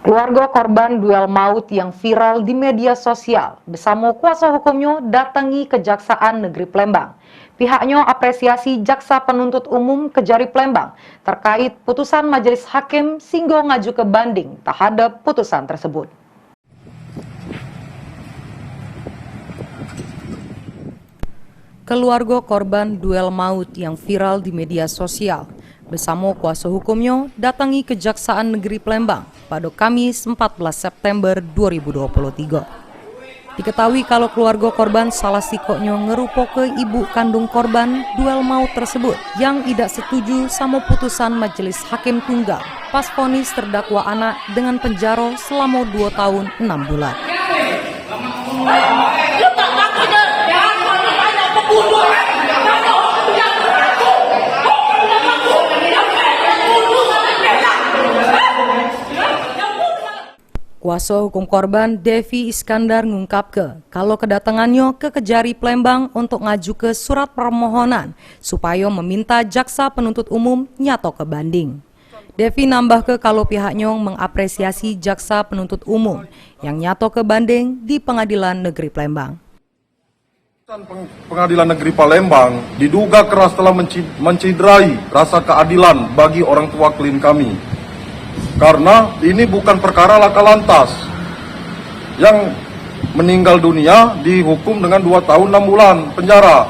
Keluarga korban duel maut yang viral di media sosial bersama kuasa hukumnya datangi Kejaksaan Negeri Palembang. Pihaknya apresiasi jaksa penuntut umum Kejari Palembang terkait putusan majelis hakim sehingga ngaju ke banding terhadap putusan tersebut. Keluarga korban duel maut yang viral di media sosial bersama kuasa hukumnya datangi Kejaksaan Negeri Palembang pada Kamis 14 September 2023. Diketahui kalau keluarga korban salah sikoknya ngerupo ke ibu kandung korban duel maut tersebut yang tidak setuju sama putusan majelis hakim tunggal pas vonis terdakwa anak dengan penjara selama 2 tahun 6 bulan. Kuasa hukum korban Devi Iskandar ngungkap kalau kedatangannya ke Kejari Palembang untuk ngaju ke surat permohonan supaya meminta jaksa penuntut umum nyato ke banding. Devi nambah kalau pihaknya mengapresiasi jaksa penuntut umum yang nyato ke banding di Pengadilan Negeri Palembang. Pengadilan Negeri Palembang diduga keras telah menciderai rasa keadilan bagi orang tua klien kami. Karena ini bukan perkara laka lantas yang meninggal dunia dihukum dengan 2 tahun 6 bulan penjara.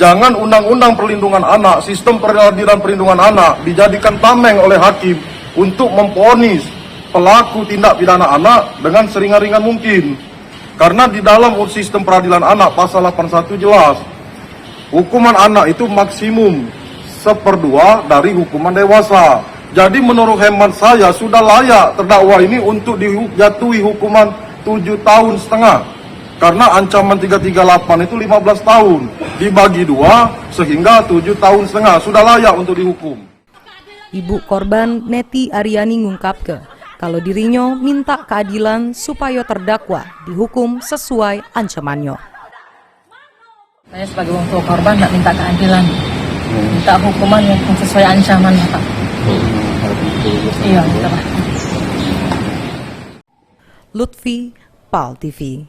Jangan undang-undang perlindungan anak, sistem peradilan perlindungan anak dijadikan tameng oleh hakim untuk memvonis pelaku tindak pidana anak dengan seringan-ringan mungkin. Karena di dalam sistem peradilan anak pasal 81 jelas, hukuman anak itu maksimum 1/2 dari hukuman dewasa. Jadi menurut hemat saya sudah layak terdakwa ini untuk dijatuhi hukuman 7,5 tahun. Karena ancaman 338 itu 15 tahun. Dibagi 2 sehingga 7,5 tahun. Sudah layak untuk dihukum. Ibu korban Neti Aryani ngungkap kalau dirinya minta keadilan supaya terdakwa dihukum sesuai ancamannya. Saya sebagai orang tua korban tidak minta keadilan. Minta hukuman yang sesuai ancaman, Pak. Iya, betul. Lutfi, PAL TV.